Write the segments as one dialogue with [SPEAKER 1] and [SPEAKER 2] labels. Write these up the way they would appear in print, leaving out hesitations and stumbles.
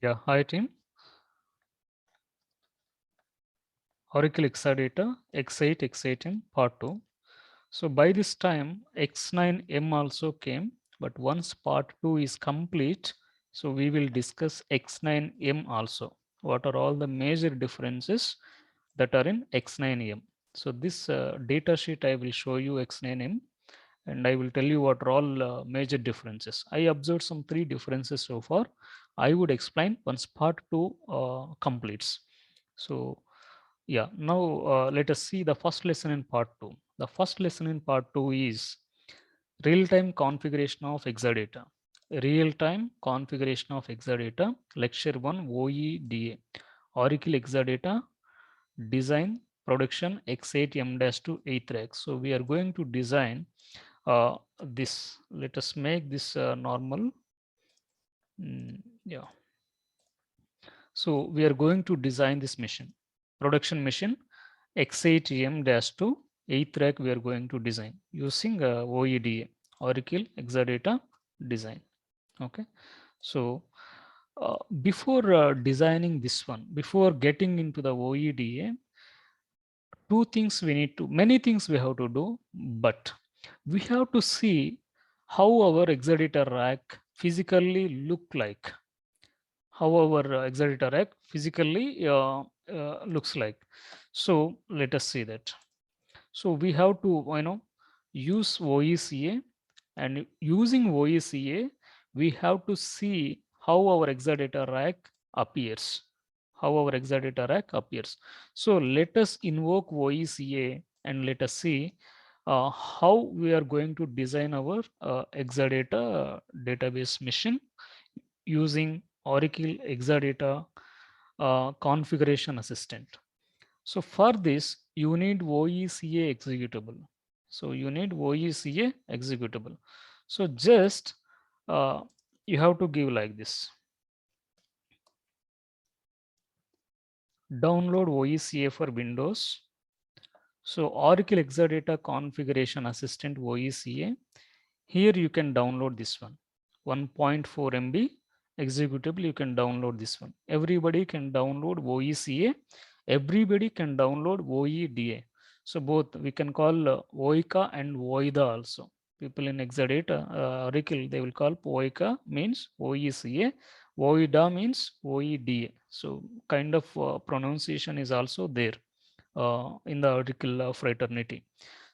[SPEAKER 1] Yeah, hi team. Oracle Exadata X8 X18 part 2. So by this time X9M also came, but once part 2 is complete, so we will discuss X9M also. What are all the major differences that are in X9M? So this data sheet I will show you X9M and I will tell you what are all major differences. I observed some three differences so far. I would explain once part 2 completes. So yeah, now let us see the first lesson in part 2. The first lesson in part 2 is real-time configuration of Exadata. Real-time configuration of Exadata, lecture 1 OEDA. Oracle Exadata design production X8M-2 8th rack. So we are going to design this. Let us make this normal. Yeah. So we are going to design this machine, production machine X8M-2 8th rack we are going to design using OEDA, Oracle Exadata design. Okay. So before designing this one, before getting into the OEDA, two things we need to, many things we have to do, but we have to see how our Exadata rack physically look like, how our Exadata rack physically looks like. So let us see that. So we have to, use OECA, and using OECA, we have to see how our Exadata rack appears, how our Exadata rack appears. So let us invoke OECA and let us see how we are going to design our Exadata database machine using Oracle Exadata configuration assistant. So for this, you need OECA executable. So you need OECA executable. So just you have to give like this. Download OECA for Windows. So Oracle Exadata Configuration Assistant OECA. Here you can download this one. 1.4 MB executable, you can download this one. Everybody can download OECA. Everybody can download OEDA. So both we can call OICA and OIDA also. People in Exadata, Oracle, they will call OICA means OECA. OIDA means OEDA. So kind of pronunciation is also there in the Oracle fraternity.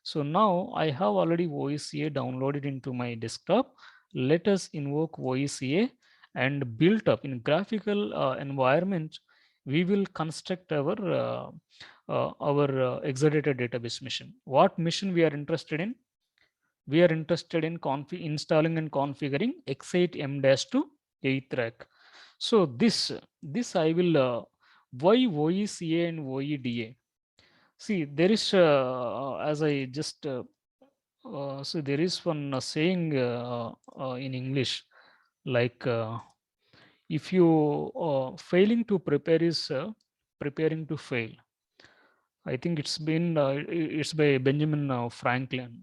[SPEAKER 1] So now I have already OECA downloaded into my desktop. Let us invoke OECA and built up in graphical environment. We will construct our Exadata database mission. What mission we are interested in? We are interested in installing and configuring X8M-2 8th rack. So this I will why OECA and OEDA? See, there is, as I just, so there is one saying in English, like if you failing to prepare is preparing to fail. I think it's by Benjamin Franklin.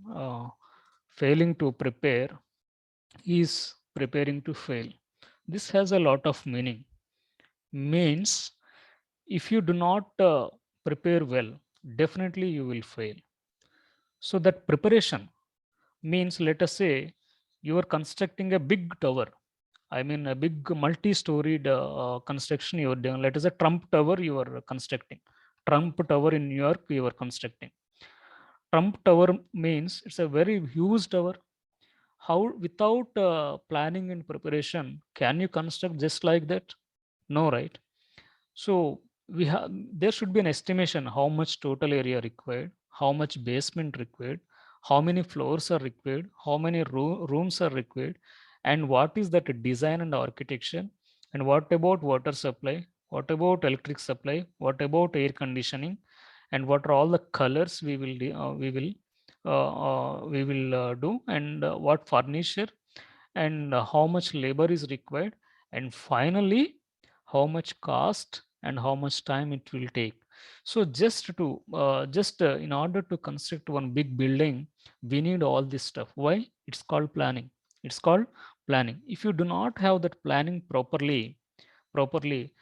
[SPEAKER 1] Failing to prepare is preparing to fail. This has a lot of meaning. Means if you do not prepare well, definitely you will fail. So that preparation means, let us say you are constructing a big tower. I mean a big multi-storied construction you are doing. Let us say Trump Tower you are constructing. Trump Tower in New York you are constructing. Trump Tower means it's a very huge tower. How without planning and preparation can you construct just like that? No, right? So we have, there should be an estimation how much total area required, how much basement required, how many floors are required, how many rooms are required, and what is that design and architecture, and what about water supply, what about electric supply, what about air conditioning, and what are all the colors we will do, and what furniture, and how much labor is required, and finally how much cost and how much time it will take. So just in order to construct one big building, we need all this stuff. Why? It's called planning. It's called planning. If you do not have that planning properly, properly,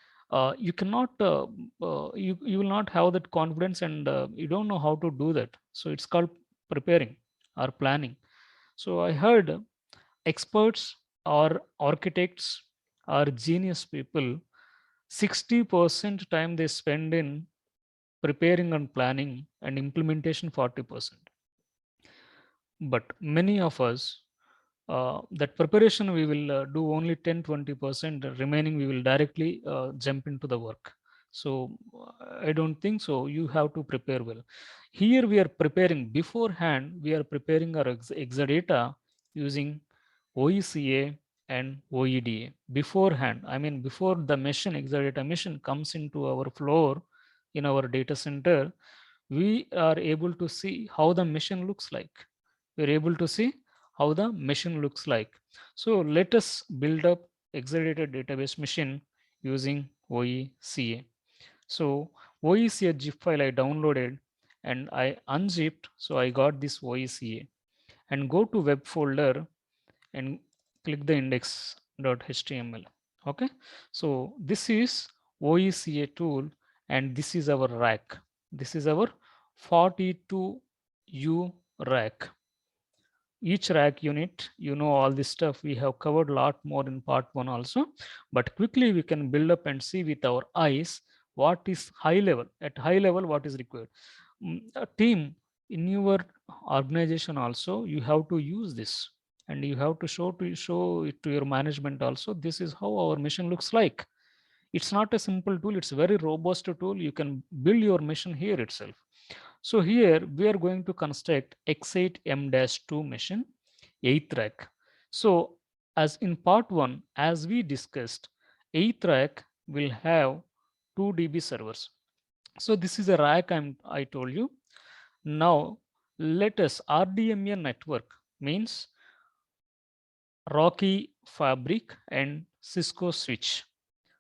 [SPEAKER 1] you cannot you will not have that confidence, and you don't know how to do that. So it's called preparing or planning. So I heard experts or architects or genius people, 60% time they spend in preparing and planning, and implementation 40%. But many of us, that preparation we will do only 10-20%, remaining we will directly jump into the work. So I don't think so. You have to prepare well. Here we are preparing beforehand, we are preparing our Exadata using OECA and OEDA beforehand. I mean, before the machine, Exadata machine comes into our floor in our data center, we are able to see how the machine looks like. We're able to see how the machine looks like. So let us build up Exadata database machine using OECA. So OECA zip file I downloaded and I unzipped. So I got this OECA, and go to web folder and click the index.html. Okay. So this is OECA tool, and this is our rack. This is our 42U rack. Each rack unit, you know, all this stuff we have covered a lot more in part 1 also, but quickly we can build up and see with our eyes what is high level, at high level what is required. A team in your organization also, you have to use this, and you have to show it to your management also. This is how our mission looks like. It's not a simple tool, it's a very robust tool. You can build your mission here itself. So here we are going to construct X8M-2 mission, 8th rack. So as in part 1, as we discussed, 8th rack will have 2 DB servers. So this is a rack I told you. Now let us RDMA network means Rocky Fabric and Cisco switch,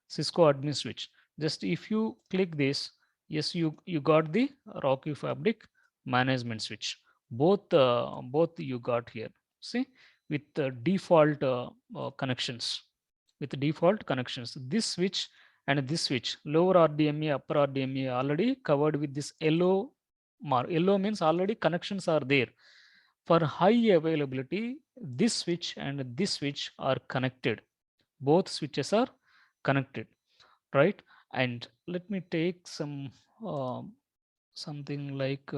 [SPEAKER 1] Cisco admin switch. Just if you click this, yes, you got the Rocky Fabric management switch. Both you got here. See, with the default connections, with the default connections. This switch and this switch, lower RDMA, upper RDMA, already covered with this yellow mark. Yellow means already connections are there. For high availability, this switch and this switch are connected. Both switches are connected, right? And let me take some something like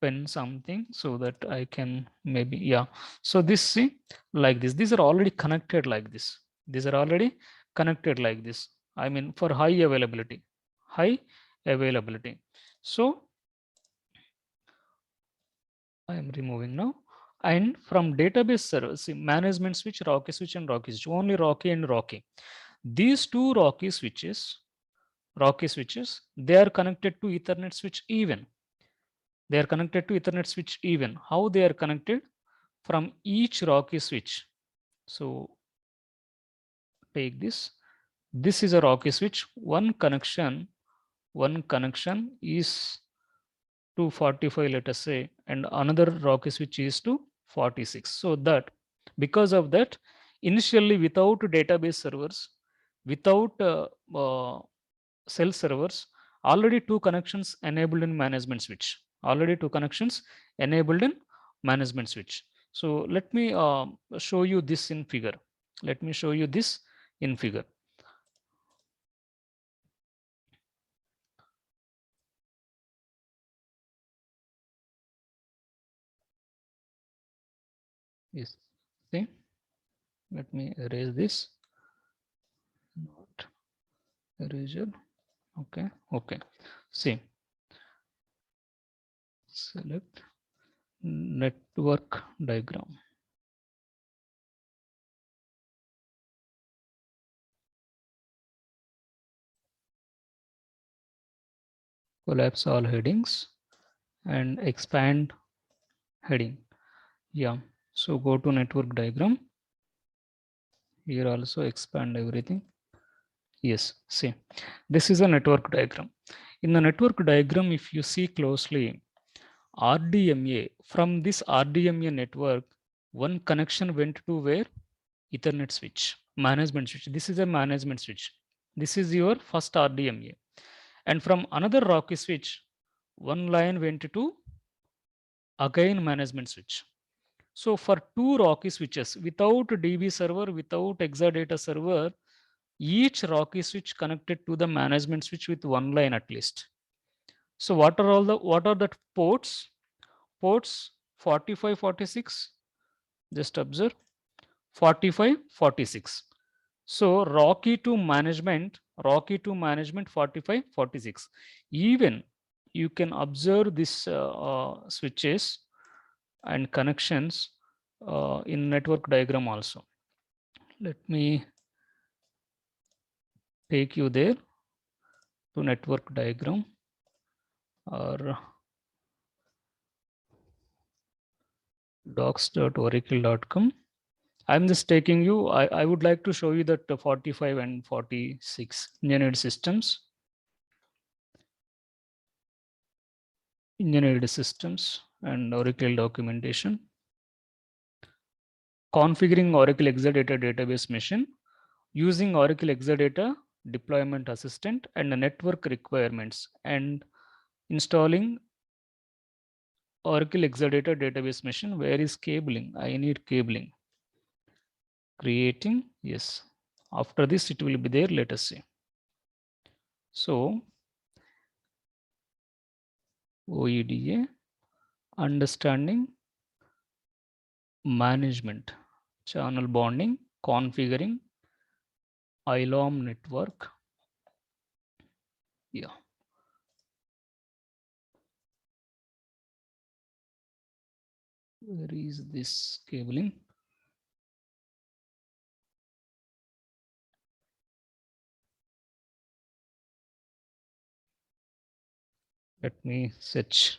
[SPEAKER 1] pen something so that I can maybe, yeah. So this, see, like this, these are already connected like this. These are already connected like this. I mean, for high availability, high availability. So I am removing now. And from database servers, management switch, Rocky switch, and Rocky switch, only Rocky and Rocky. These two Rocky switches, they are connected to Ethernet switch even. They are connected to Ethernet switch even. How they are connected? From each Rocky switch. So take this. This is a Rocky switch. One connection is to 45, let us say, and another Rocky switch is to 46. So that because of that, initially without database servers, without cell servers, already two connections enabled in management switch. Already two connections enabled in management switch. So let me show you this in figure. Let me show you this in figure. Yes. See, let me erase this. Not erasure. Okay. Okay. See, select network diagram. Collapse all headings and expand heading. Yeah. So go to network diagram. Here also expand everything. Yes. See, this is a network diagram. In the network diagram, if you see closely, RDMA, from this RDMA network, one connection went to where? Ethernet switch, management switch. This is a management switch. This is your first RDMA. And from another Rocky switch, one line went to again management switch. So for two Rocky switches, without DB server, without Exadata server, each Rocky switch connected to the management switch with one line at least. So what are the ports? Ports 45, 46. Just observe 45, 46. So Rocky to management 45, 46. Even you can observe this switches and connections in network diagram also. Let me take you there to network diagram or docs.oracle.com. I'm just taking you, I would like to show you that 45 and 46 engineered systems. Engineered systems and Oracle documentation. Configuring Oracle Exadata database machine using Oracle Exadata deployment assistant and the network requirements, and installing Oracle Exadata database machine. Where is cabling? I need cabling. Creating, yes. After this, it will be there. Let us see. So, OEDA, understanding management, channel bonding, configuring ILOM network. Yeah. Where is this cabling? Let me search.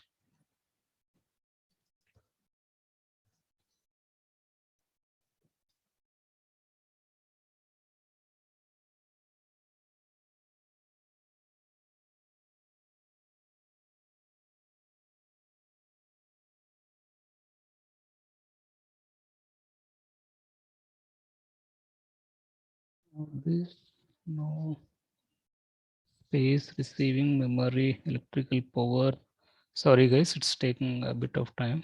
[SPEAKER 1] This no space, receiving memory, electrical power. Sorry guys, it's taking a bit of time.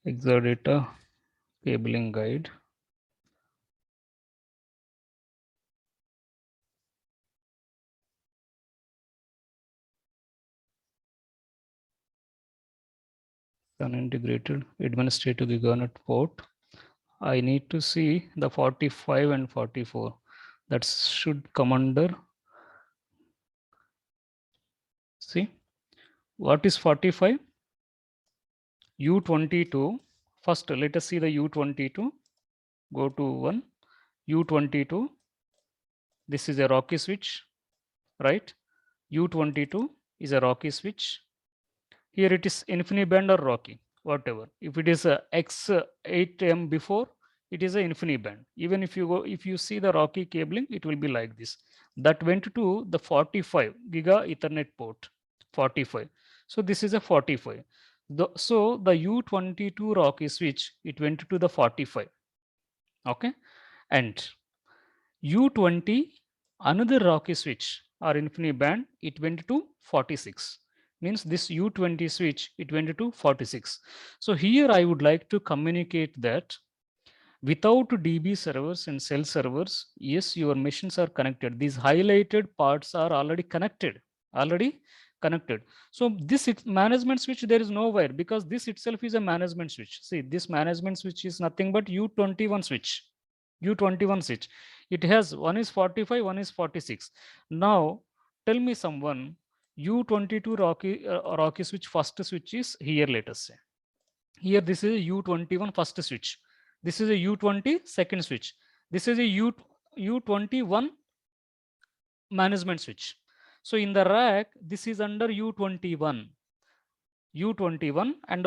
[SPEAKER 1] Exadata cabling guide. Unintegrated administrative Giganet port. I need to see the 45 and 44. That should come under. See, what is 45? U22. First, let us see the U22. Go to 1. U22. This is a Rocky switch, right? U22 is a Rocky switch. Here it is InfiniBand or Rocky, whatever. If it is a X8M before, it is a InfiniBand. Even if you see the Rocky cabling, it will be like this. That went to the 45 Giga Ethernet port, 45. So this is a 45. So the U22 Rocky switch, it went to the 45. Okay, and U20, another Rocky switch or InfiniBand, it went to 46. Means this U20 switch, it went to 46. So here I would like to communicate that without DB servers and cell servers, yes, your machines are connected. These highlighted parts are already connected. So this management switch, there is no wire, because this itself is a management switch. See, this management switch is nothing but U21 switch. U21 switch. It has one is 45, one is 46. Now tell me someone, U22 Rocky switch first switch is here, let us say. Here this is a U21 first switch. This is a U20 second switch. This is a U21 management switch. So in the rack, this is under U21. And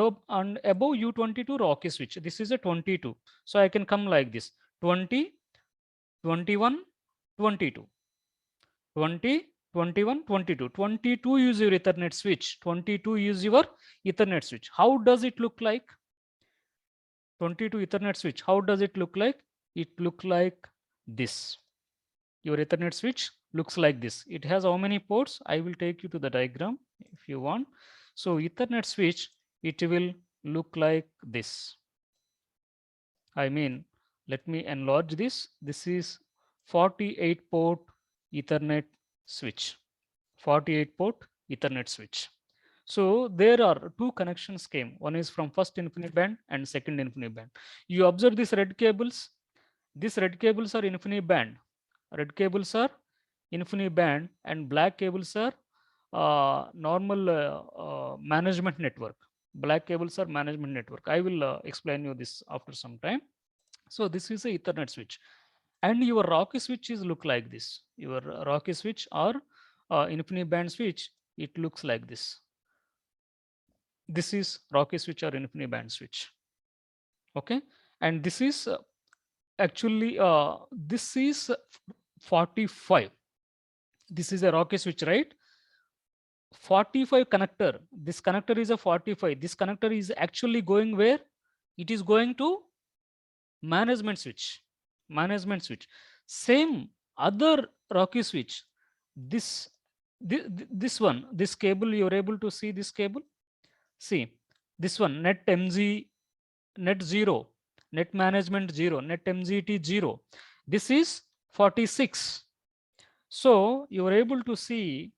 [SPEAKER 1] above U22 Rocky switch. This is a 22. So I can come like this. 20, 21, 22. 20, 21, 22. 22 is your Ethernet switch. 22 is your Ethernet switch. How does it look like? 22 Ethernet switch. How does it look like? It look like this. Your Ethernet switch looks like this. It has how many ports? I will take you to the diagram if you want. So Ethernet switch, it will look like this. I mean, let me enlarge this. This is 48 port Ethernet switch. 48 port Ethernet switch. So there are two connections came. One is from first InfiniBand and second InfiniBand. You observe these red cables. These red cables are InfiniBand. Red cables are InfiniBand and black cables are normal management network. Black cables are management network. I will explain you this after some time. So this is a Ethernet switch, and your Rocky switch is look like this. Your Rocky switch or InfiniBand switch, it looks like this. This is Rocky switch or InfiniBand switch. Okay, and this is actually this is 45. This is a Rocky switch, right? 45 connector. This connector is a 45. This connector is actually going where? It is going to management switch. Management switch. Same other Rocky switch. This one, this cable, you're able to see this cable. See this one, net MZ, net 0, net management 0, net MZT 0. This is 46. So you are able to see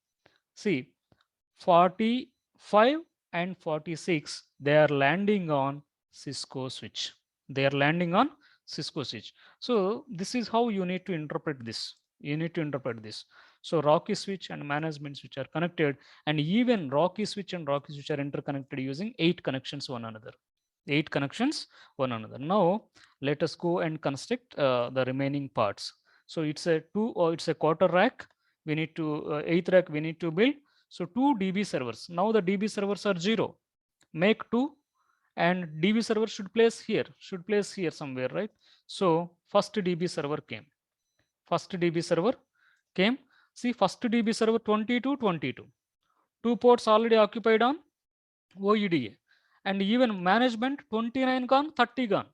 [SPEAKER 1] 45 and 46, they are landing on Cisco switch. They are landing on Cisco switch. So this is how you need to interpret this. You need to interpret this. So Rocky switch and management switch are connected, and even Rocky switch and Rocky switch are interconnected using 8 connections one another. 8 connections one another. Now let us go and construct the remaining parts. So it's a it's a quarter rack. We need to eighth rack we need to build. So 2 DB servers. Now the DB servers are 0. Make 2, and DB server should place here somewhere, right? So first DB server came. First DB server came. See, first DB server 22, 22. 2 ports already occupied on OEDA. And even management 29 gone, 30 gone.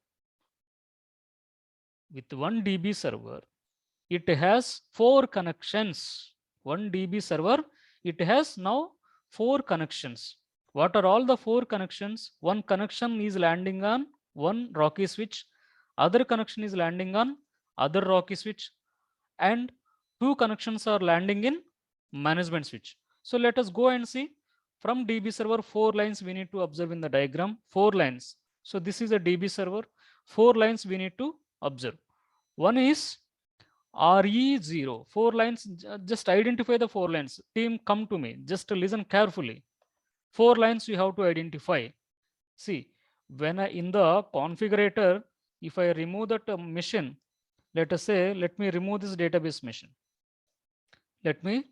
[SPEAKER 1] With 1 DB server, it has 4 connections. 1 DB server, it has now 4 connections. What are all the 4 connections? One connection is landing on one Rocky switch, other connection is landing on other Rocky switch, and 2 connections are landing in management switch. So let us go and see. From DB server, 4 lines we need to observe in the diagram. 4 lines. So this is a DB server. 4 lines we need to observe. One is RE0. 4 lines. Just identify the 4 lines. Team, come to me. Just listen carefully. 4 lines you have to identify. See, when in the configurator, if I remove that machine, let us say, let me remove this database machine. Let me,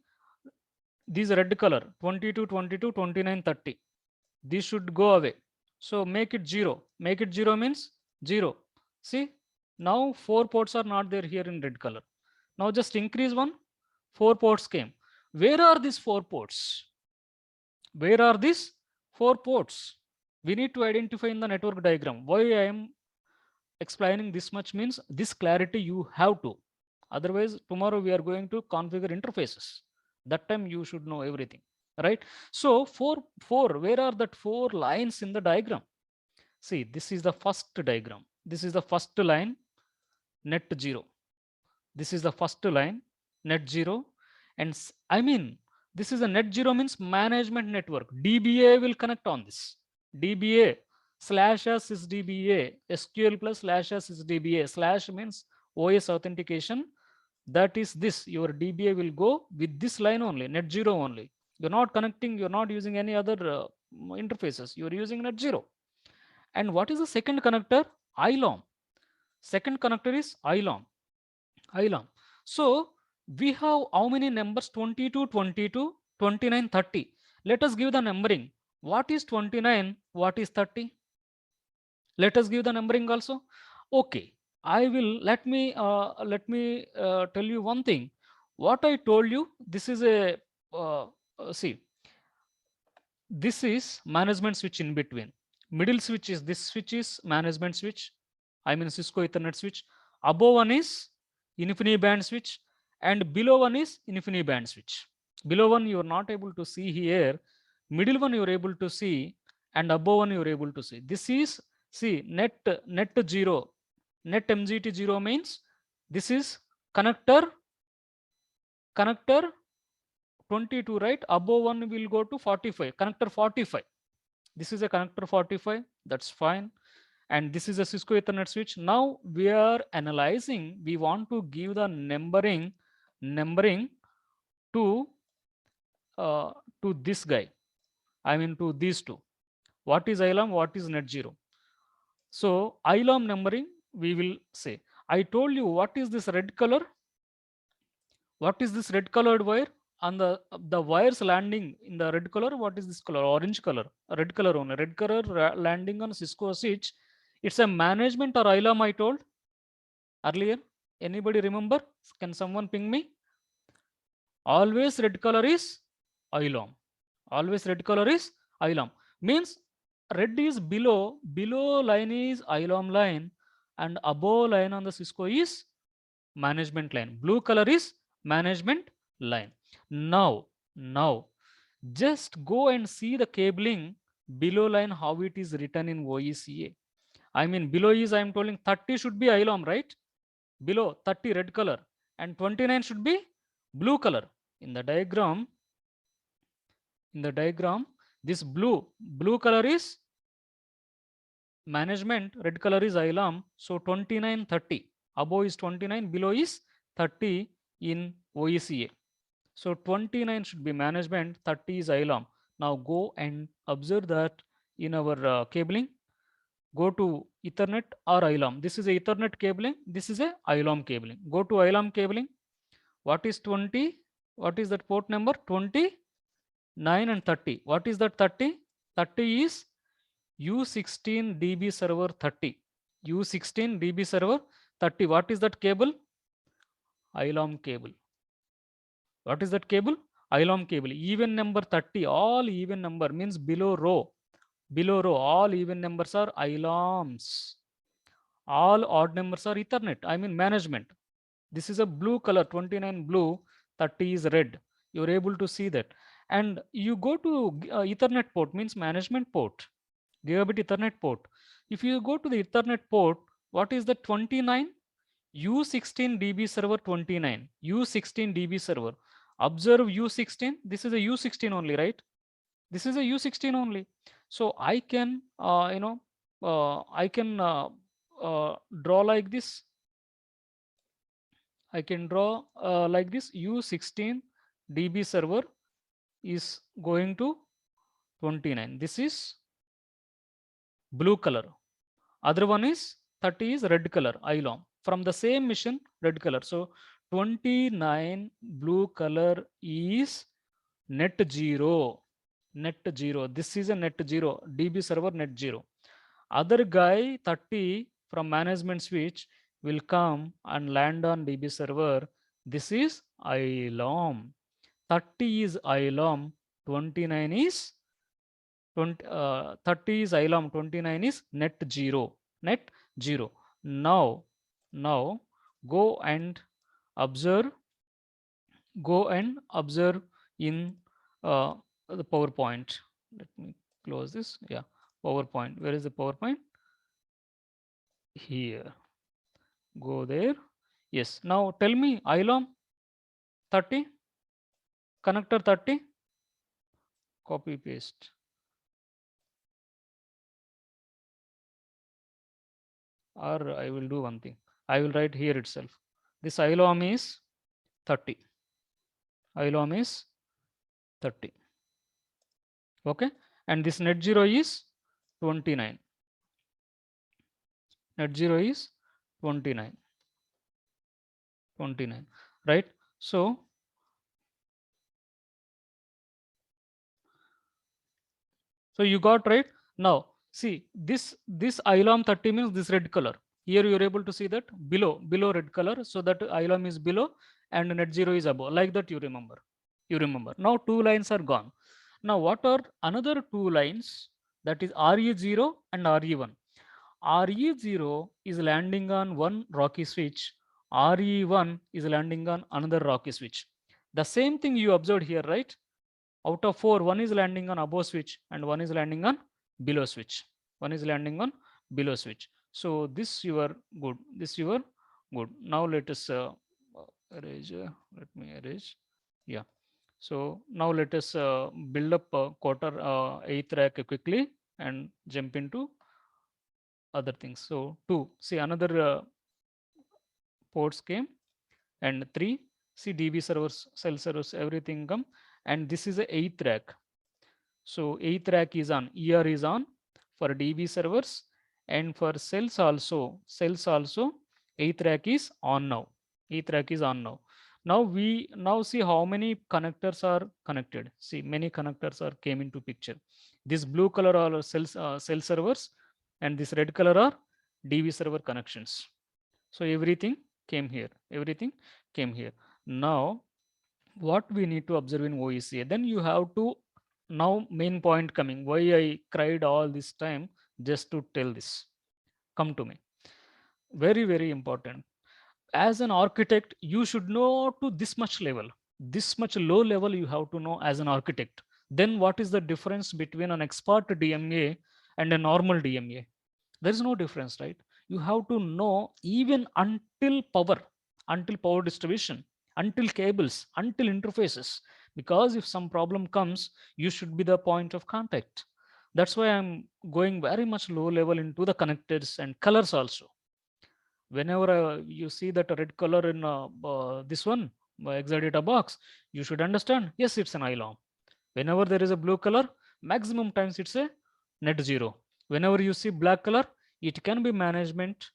[SPEAKER 1] these red color, 22, 22, 29, 30. These should go away. So make it 0. Make it 0 means 0. See, now 4 ports are not there here in red color. Now just increase 1, 4 ports came. Where are these 4 ports? Where are these 4 ports? We need to identify in the network diagram. Why I am explaining this much means this clarity you have to. Otherwise, tomorrow we are going to configure interfaces. That time you should know everything, right? So four, where are that 4 lines in the diagram? See, this is the first diagram. This is the first line, net 0. This is the first line, net 0. And I mean, this is a net 0 means management network. DBA will connect on this. DBA /s is DBA, SQL plus /s is DBA. Slash means OS authentication. That is this. Your DBA will go with this line only, net 0 only. You're not connecting, you're not using any other interfaces. You're using net 0. And what is the second connector? ILOM. Second connector is ILOM. ILOM. So we have how many numbers? 22, 22, 29, 30. Let us give the numbering. What is 29? What is 30? Let us give the numbering also. Okay. I will let me tell you one thing. What I told you, this is a see, this is management switch in between. Middle switch is this switch is management switch. I mean Cisco Ethernet switch. Above one is InfiniBand switch, and below one is InfiniBand switch. Below one you are not able to see here. Middle one you are able to see, and above one you are able to see. This is, see, net 0. Net MGT 0 means this is connector 22, right? Above one will go to 45, connector 45. This is a connector 45, that's fine. And this is a Cisco Ethernet switch. Now we are analyzing, we want to give the numbering to this guy. I mean to these two. What is ILAM, what is net 0? So ILAM numbering, we will say. I told you what is this red color? What is this red colored wire? On the wires landing in the red color, what is this color? Orange color, red color only. Red color landing on Cisco switch. It's a management or ILAM I told earlier. Anybody remember? Can someone ping me? Always red color is ILAM. Always red color is ILAM. Means red is below line is ILAM line, and above line on the Cisco is management line. Blue color is management line. Now just go and see the cabling below line, how it is written in OECA. I mean below is, I am telling 30 should be ILAM, right? Below 30 red color, and 29 should be blue color. In the diagram, this blue color is management, red color is ILAM. So 29, 30. Above is 29, below is 30 in OECA. So 29 should be management, 30 is ILAM. Now go and observe that in our cabling. Go to Ethernet or ILAM. This is a Ethernet cabling. This is a ILAM cabling. Go to ILAM cabling. What is 20? What is that port number? 29 and 30. What is that 30? 30 is U16 DB server 30. U16 DB server 30. What is that cable? ILAM cable. What is that cable? ILAM cable. Even number 30. All even number means below row. Below row, all even numbers are ILAMs. All odd numbers are Ethernet. I mean management. This is a blue color, 29 blue, 30 is red. You're able to see that. And you go to Ethernet port, means management port, gigabit Ethernet port. If you go to the Ethernet port, what is the 29? U16 DB server 29. U16 DB server. Observe U16. This is a U16 only, right? This is a U16 only. So I can, I can draw like this. I can draw like this. U16 DB server is going to 29. This is blue color. Other one is 30 is red color, ILAM. From the same mission, red color. So 29 blue color is net 0. Net 0. This is a net 0. DB server net 0. Other guy 30 from management switch will come and land on DB server. This is ILAM. 30 is ILAM. 29 is 30 is ILAM. 29 is net 0. Net 0. Now go and observe. Go and observe in the PowerPoint. Let me close this. Yeah, PowerPoint. Where is the PowerPoint? Here. Go there. Yes. Now tell me ILAM 30, connector 30. Copy paste. Or I will do one thing. I will write here itself. This ILAM is 30. ILAM is 30. Okay. And this net 0 is 29. Net 0 is 29. 29. Right. So you got right. Now see this ILAM 30 means this red color. Here you are able to see that below red color, so that ILOM is below and net zero is above, like that. You remember now 2 lines are gone. Now what are another 2 lines? That is RE0 and RE1. RE0 is landing on one rocky switch, RE1 is landing on another rocky switch. The same thing you observed here, right? Out of four, one is landing on above switch and one is landing on below switch. One is landing on below switch. So this you are good. This you are good. Now let us erase. Let me erase. Yeah. So now let us build up quarter eighth rack quickly and jump into other things. So two, see another ports came, and three, see DB servers, cell servers, everything come, and this is a eighth rack. So eighth rack is on, ER is on for DB servers, and for cells also eighth rack is on now. Eighth rack is on now. Now we now see how many connectors are connected. See, many connectors are came into picture. This blue color are cell servers, and this red color are DB server connections. So everything came here. Everything came here. Now what we need to observe in OECA, then you have to, now main point coming, why I cried all this time just to tell this. Come to me. Very, very important. As an architect, you should know to this much level. This much low level you have to know as an architect. Then what is the difference between an expert DMA and a normal DMA? There is no difference, right? You have to know even until power distribution, until cables, until interfaces. Because if some problem comes, you should be the point of contact. That's why I'm going very much low level into the connectors and colors also. Whenever you see that red color in this one Exadata box, you should understand, yes, it's an ILOM. Whenever there is a blue color, maximum times it's a net zero. Whenever you see black color, it can be management.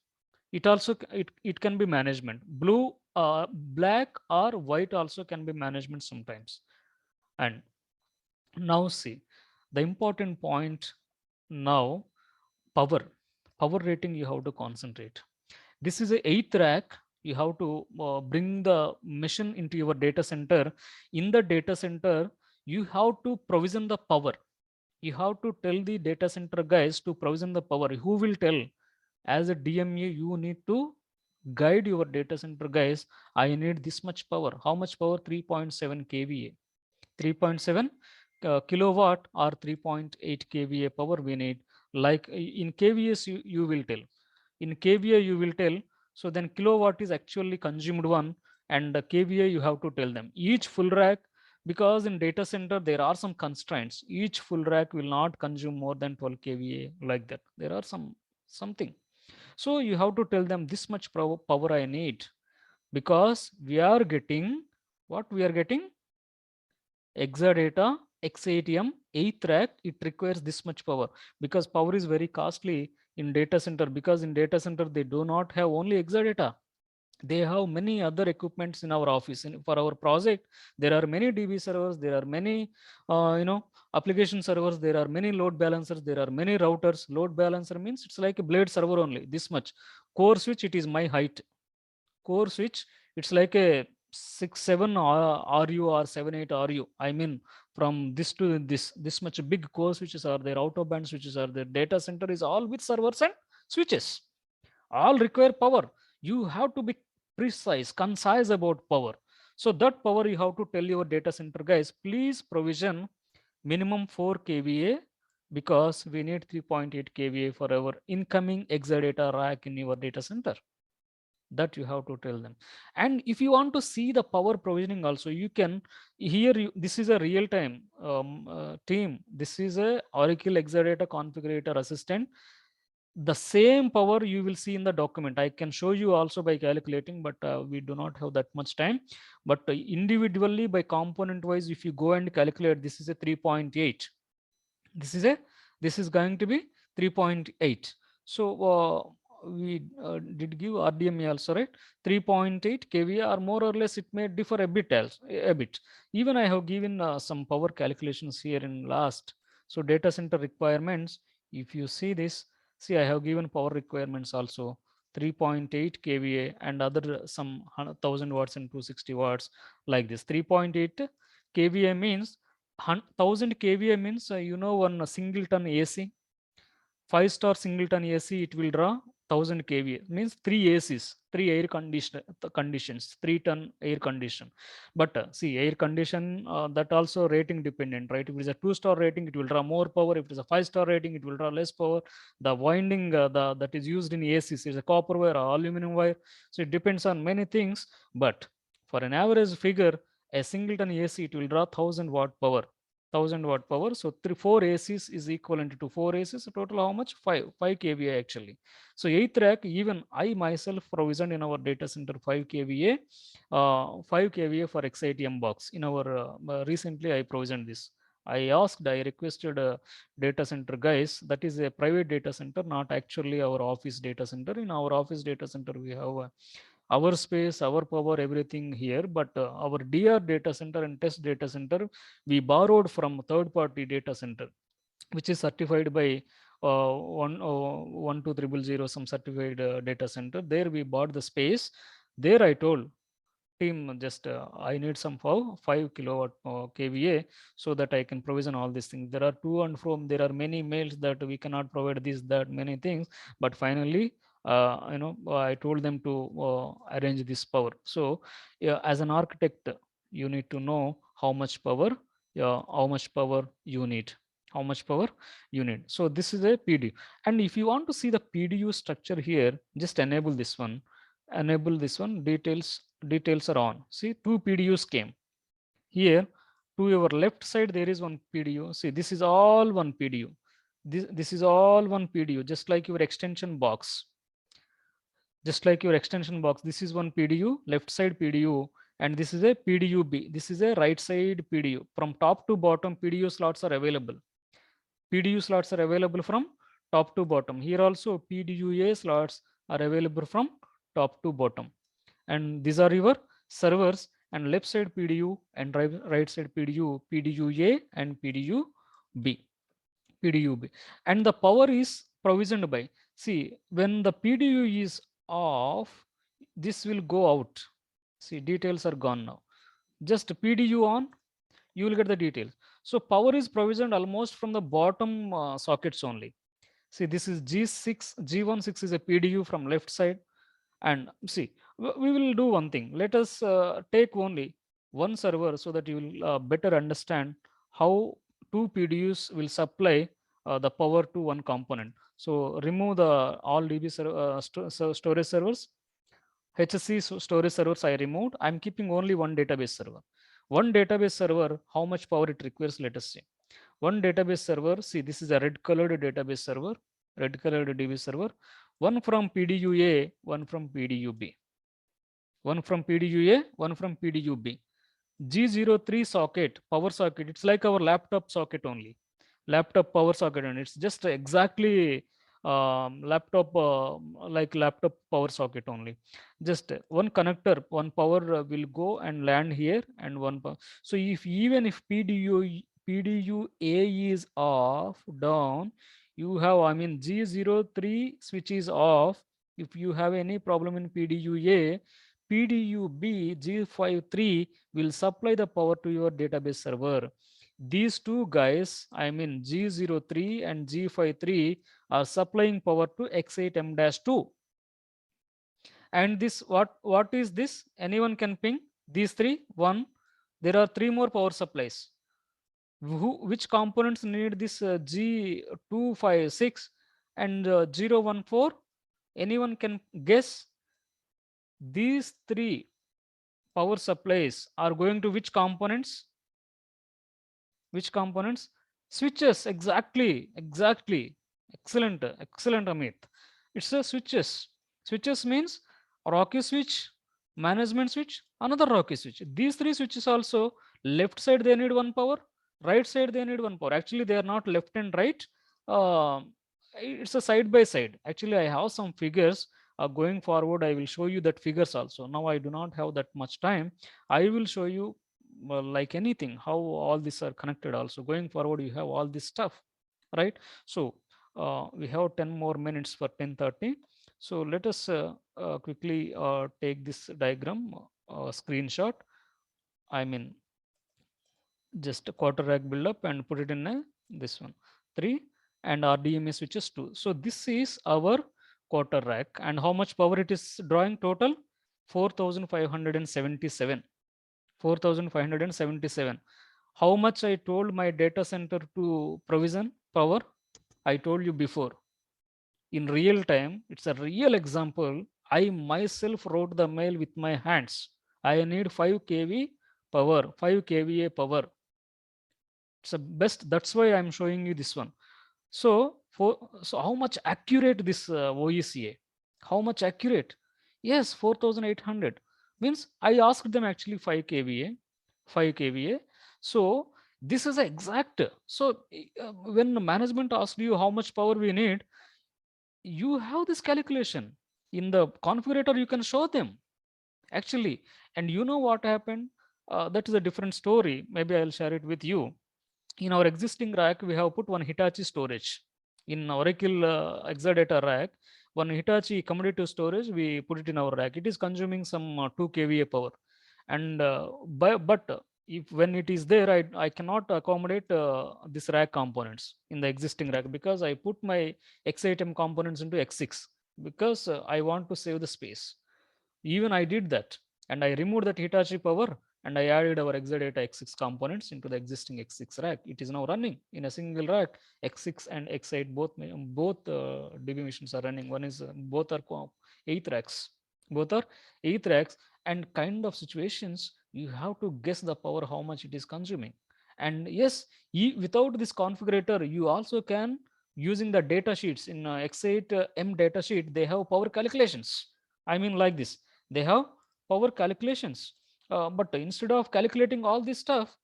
[SPEAKER 1] It also it can be management. Blue, black or white also can be management sometimes. And now see the important point. Now power power rating you have to concentrate. This is a eighth rack. You have to bring the machine into your data center. In the data center, you have to provision the power. You have to tell the data center guys to provision the power. Who will tell? As a DMA, you need to guide your data center guys. I need this much power. How much power? 3.7 kVA. 3.7 kilowatt or 3.8 kVA power we need. Like in kVAs, you will tell. In kVA, you will tell. So then kilowatt is actually consumed one, and the kVA you have to tell them. Each full rack, because in data center there are some constraints. Each full rack will not consume more than 12 kVA, like that. There are something. So you have to tell them this much power I need, because we are getting what we are getting. Exadata X80M 8th rack, it requires this much power, because power is very costly in data center, because in data center they do not have only Exadata. They have many other equipments in our office. For our project, there are many DB servers, there are many application servers, there are many load balancers, there are many routers. Load balancer means it's like a blade server only, this much. Core switch, it is my height. Core switch, it's like a 6-7 RU or 7-8 RU. I mean, from this to this much big core switches are there, out of band switches are there. Data center is all with servers and switches. All require power. You have to be precise, concise about power. So that power you have to tell your data center guys, please provision minimum 4 kVA, because we need 3.8 kVA for our incoming Exadata rack in your data center. That you have to tell them. And if you want to see the power provisioning also, you can here this is a real time team. This is a Oracle Exadata configurator assistant. The same power you will see in the document. I can show you also by calculating, but we do not have that much time. But individually by component wise, if you go and calculate, this is a 3.8. This is going to be 3.8. So we did give RDMA also, right? 3.8 kVA, or more or less it may differ a bit else, a bit. Even I have given some power calculations here in last. So data center requirements, if you see this, see I have given power requirements also. 3.8 kVA, and other some 1000 watts and 260 watts, like this. 3.8 kVA means 1000 kVA means one single ton AC, 5-star singleton AC, it will draw 1000 kVA, means 3 ACs, 3 air conditions, 3-ton air condition. But see, air condition, that also rating dependent, right? If it is a 2-star rating, it will draw more power. If it is a 5-star rating, it will draw less power. The winding that is used in ACs is a copper wire or aluminum wire. So it depends on many things. But for an average figure, a singleton AC, it will draw 1000-watt power. 1000-watt power. So 4 ACs is equivalent to 4 ACs. Total how much? 5 kVA actually. So 8th rack, even I myself provisioned in our data center 5 kVA, 5 kVA for XITM box. In our recently I provisioned this. I requested data center guys. That is a private data center, not actually our office data center. In our office data center, we have our space, our power, everything here. But our DR data center and test data center, we borrowed from third-party data center, which is certified by 12300, some certified data center. There we bought the space. There I told team, just I need some 5 kilowatt kVA, so that I can provision all these things. There are to and from, there are many mails that we cannot provide this, that, many things. But finally, I told them to arrange this power. So yeah, as an architect, you need to know how much power, how much power you need, how much power you need. So this is a PDU. And if you want to see the PDU structure here, just enable this one, details are on. See, 2 PDUs came here. To your left side there is one PDU. See, this is all one PDU. This is all one PDU, just like your extension box. Just like your extension box, this is one PDU, left side PDU, and this is a PDU-B. This is a right side PDU. From top to bottom, PDU slots are available. PDU slots are available from top to bottom. Here also PDU-A slots are available from top to bottom. And these are your servers, and left side PDU and right side PDU, PDU-A and PDU-B. PDU-B. And the power is provisioned by, see, when the PDU is off, this will go out. See, details are gone now. Just PDU on, you will get the details. So power is provisioned almost from the bottom sockets only. See, this is G6, G16 is a PDU from left side. And see, we will do one thing. Let us take only one server so that you will better understand how 2 PDUs will supply the power to one component. So remove the all DB storage servers. HSC storage servers I removed. I'm keeping only one database server. One database server, how much power it requires, let us see. One database server, see, this is a red colored database server, red colored DB server. One from PDU-A, one from PDU-B. One from PDU-A, one from PDU-B. G03 socket, power socket, it's like our laptop socket only. Laptop power socket, and it's just exactly laptop, like laptop power socket only. Just one connector, one power will go and land here, and one power. So if even if PDU-A is off, down, you have, I mean, G03 switch is off. If you have any problem in PDU-A, PDU-B G53 will supply the power to your database server. These two guys, I mean G03 and G53, are supplying power to X8M-2. And this, what is this? Anyone can ping these three? One, there are 3 more power supplies. Which components need this G256 and 014? Anyone can guess? These 3 power supplies are going to which components? Which components? Switches. Exactly. Excellent, Amit. It's a switches. Switches means Rocky switch, management switch, another Rocky switch. These 3 switches also, left side they need one power, right side they need one power. Actually, they are not left and right. It's a side by side. Actually, I have some figures. Going forward, I will show you that figures also. Now I do not have that much time. I will show you, well, like anything, how all these are connected. Also going forward, you have all this stuff, right? So we have 10 more minutes for 10:30. So let us quickly take this diagram screenshot. I mean, just a quarter rack build up and put it in this one 3 and RDMA switches 2. So this is our quarter rack, and how much power it is drawing total? 4577. 4577. How much I told my data center to provision power? I told you before. In real time, it's a real example. I myself wrote the mail with my hands. I need 5 kV power, 5 kVA power. It's a best. That's why I'm showing you this one. So how much accurate this OECA? How much accurate? Yes, 4800 means I asked them actually 5 kVA, 5 kVA. So this is exact. So when management asked you how much power we need, you have this calculation in the configurator. You can show them actually, and you know what happened. That is a different story. Maybe I'll share it with you. In our existing rack, we have put one Hitachi storage. In Oracle Exadata rack, one Hitachi commodity storage, we put it in our rack. It is consuming some 2 kVA power. And but if when it is there, I cannot accommodate this rack components in the existing rack, because I put my X8M components into X6 because I want to save the space. Even I did that, and I removed that Hitachi power and I added our Exadata X6 components into the existing X6 rack. It is now running in a single rack. X6 and X8 both DB machines are running. One is both are 8th racks. Both are 8th racks, and kind of situations you have to guess the power how much it is consuming. And yes, without this configurator, you also can using the data sheets in X8M data sheet. They have power calculations. I mean like this, they have power calculations. But instead of calculating all this stuff,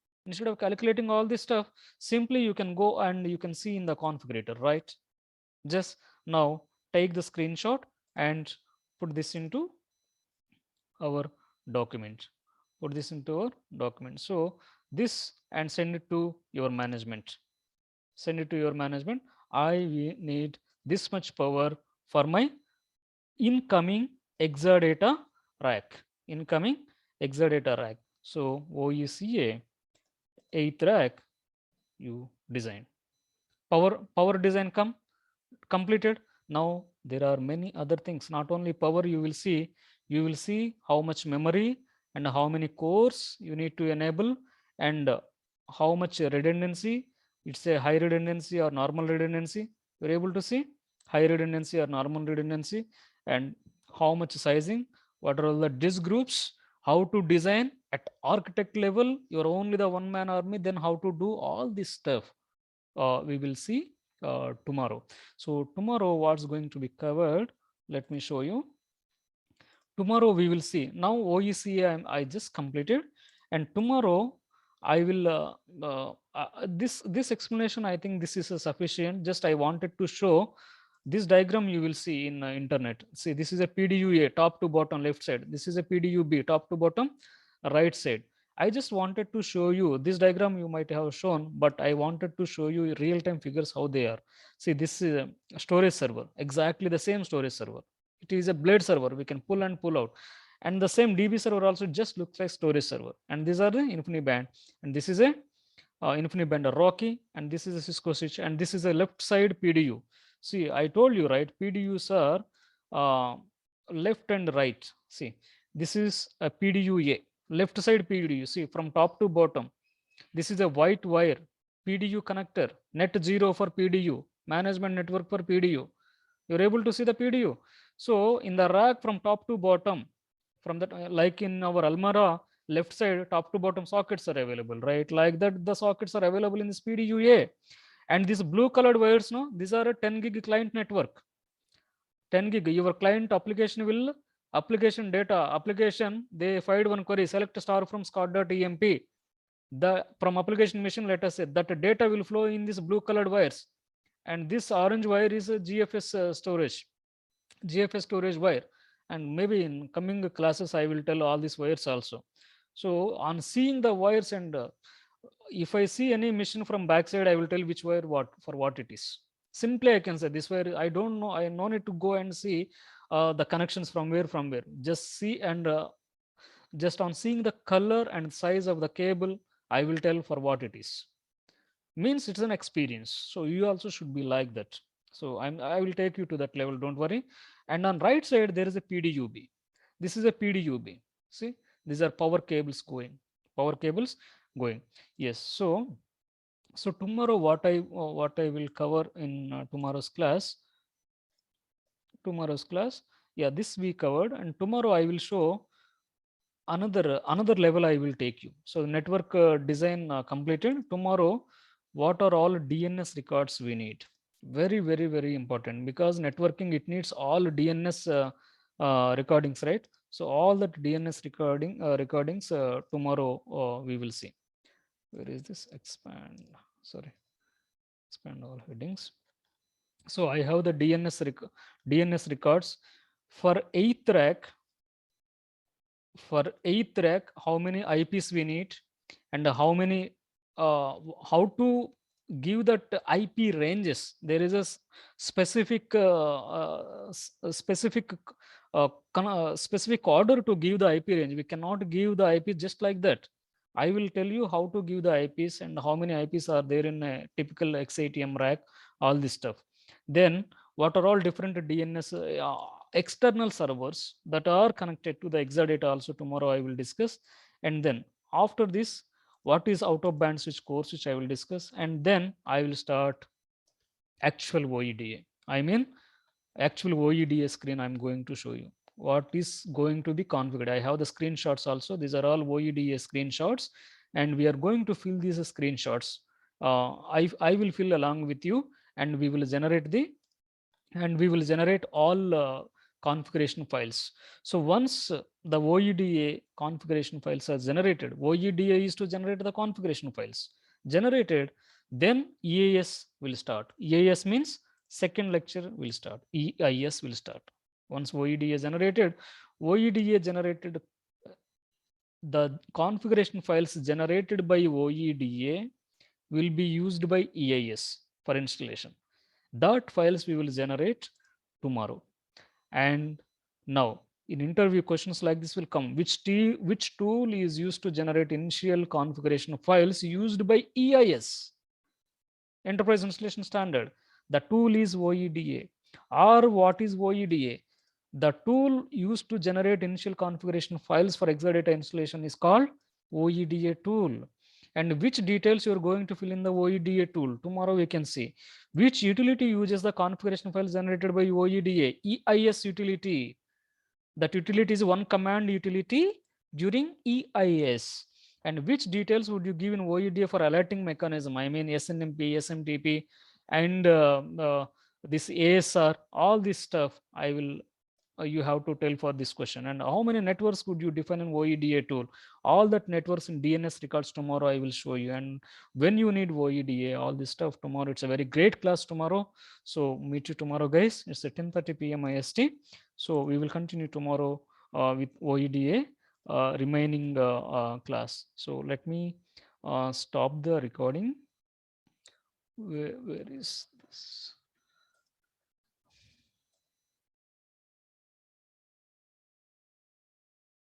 [SPEAKER 1] simply you can go and you can see in the configurator, right? Just now take the screenshot and put this into our document. Put this into our document. So this, and send it to your management. Send it to your management. I need this much power for my incoming Exadata rack. Incoming Exadata rack. So OECA 8th rack you design. Power design completed. Now there are many other things. Not only power, you will see how much memory and how many cores you need to enable, and how much redundancy. It's a high redundancy or normal redundancy. You're able to see high redundancy or normal redundancy, and how much sizing, what are all the disk groups, how to design at architect level. You're only the one man army, then how to do all this stuff we will see tomorrow. So tomorrow what's going to be covered, let me show you. Tomorrow we will see. Now OECA I just completed, and tomorrow I will this explanation, I think this is sufficient. Just I wanted to show this diagram. You will see in internet. See, this is a PDUA top to bottom left side. This is a PDUB top to bottom right side. I just wanted to show you this diagram. You might have shown, but I wanted to show you real-time figures how they are. See, this is a storage server, exactly the same storage server. It is a blade server. We can pull and pull out, and the same DB server also just looks like storage server. And these are the InfiniBand, and this is a InfiniBand Rocky, and this is a Cisco switch, and this is a left side PDU. See, I told you, right? PDUs are left and right. See, this is a PDU-A, left side PDU. See, from top to bottom. This is a white wire PDU connector, net 0 for PDU, management network for PDU. You're able to see the PDU. So in the rack from top to bottom, from that, like in our Almara, left side, top to bottom sockets are available, right? Like that, the sockets are available in this PDU-A. And these blue colored wires, no, these are a 10 gig client network. 10 gig, your client application will, application data, application, they fired one query, select star from scott.emp. The from application machine, let us say that data will flow in this blue colored wires. And this orange wire is a GFS storage wire. And maybe in coming classes, I will tell all these wires also. So on seeing the wires, and if I see any machine from backside, I will tell which wire what for what it is. Simply I can say this wire. I don't know. I no need to go and see the connections from where. Just see, and just on seeing the color and size of the cable, I will tell for what it is. Means it's an experience. So you also should be like that. So I will take you to that level, don't worry. And on right side, there is a PDUB. This is a PDUB. See, these are power cables going. Power cables going. Yes. So tomorrow, what I will cover in tomorrow's class. Tomorrow's class, yeah, this we covered, and tomorrow I will show another level I will take you. So network design completed. Tomorrow, what are all DNS records we need? Very, very, very important, because networking, it needs all DNS recordings, right? So all that DNS recordings tomorrow we will see. Where is this? Expand. Sorry, expand all headings. So I have the DNS records for eighth rack. For eighth rack, how many IPs we need, and how to give that IP ranges. There is a specific specific order to give the IP range. We cannot give the IP just like that. I will tell you how to give the IPs and how many IPs are there in a typical X80M rack, all this stuff. Then what are all different DNS external servers that are connected to the Exadata also tomorrow I will discuss. And then after this, what is out of band switch course, which I will discuss. And then I will start actual OEDA. I mean, actual OEDA screen I'm going to show you. What is going to be configured. I have the screenshots also. These are all OEDA screenshots, and we are going to fill these screenshots. I will fill along with you, and we will generate all configuration files. So once the OEDA configuration files are generated, OEDA is to generate the configuration files. Generated, then EAS will start. EAS means second lecture will start. EIS will start. Once OEDA generated, the configuration files generated by OEDA will be used by EIS for installation. That files we will generate tomorrow. And now in interview, questions like this will come. Which tool is used to generate initial configuration files used by EIS, Enterprise Installation Standard? The tool is OEDA. Or what is OEDA? The tool used to generate initial configuration files for Exadata installation is called OEDA tool. And which details you are going to fill in the OEDA tool? Tomorrow we can see. Which utility uses the configuration files generated by OEDA? EIS utility. That utility is one command utility during EIS. And which details would you give in OEDA for alerting mechanism? I mean SNMP, SMTP, and this ASR, all this stuff I will you have to tell for this question. And how many networks could you define in OEDA tool? All that networks in DNS records tomorrow I will show you. And when you need OEDA, all this stuff tomorrow. It's a very great class tomorrow. So meet you tomorrow, guys. It's at 10:30 p.m. IST. So we will continue tomorrow with OEDA remaining class. So let me stop the recording. Where is this?